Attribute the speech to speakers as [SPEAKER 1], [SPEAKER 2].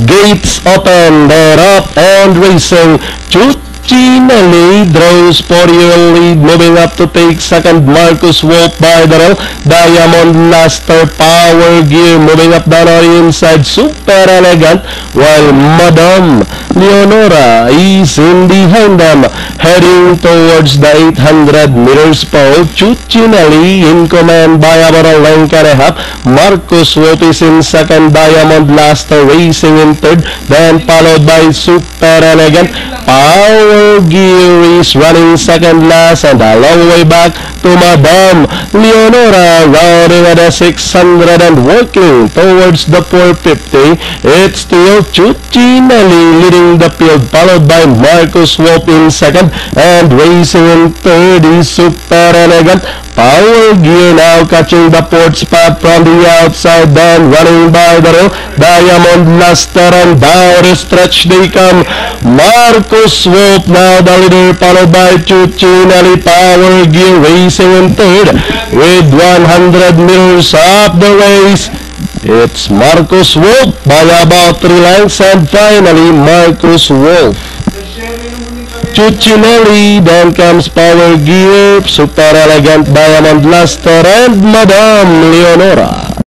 [SPEAKER 1] Gates open, they're up and racing. Cuccinelli draws 4-year lead, moving up to take second. Marcus Wolf by the rail. Diamond Luster Power Gear moving up down on the inside. Super Elegant, while Madame Leonora is in behind them, heading towards the 800 meters pole. Cuccinelli in command by about a length and a half. Marcus Wolf is in second. Diamond Luster racing in third, then followed by Super Elegant. Power Gear is running second last, and a long way back to Madame Leonora, rounding at the 600 and working towards the 450. It's still Cuccinelli leading the field, followed by Marcus Wolf in second, and racing in third is Super Elegant. Power Gear now catching the fourth spot from the outside, then running by the rail. Diamond Luster, and down the stretch they come. Marcus Wolf now the leader, followed by Cuccinelli. Power Gear racing in third with 100 meters up the race. It's Marcus Wolf by about 3 lengths, and finally Marcus Wolf. Cuccinelli, then comes Power Gear, Super Elegant, Diamond Luster, and Madame Leonora.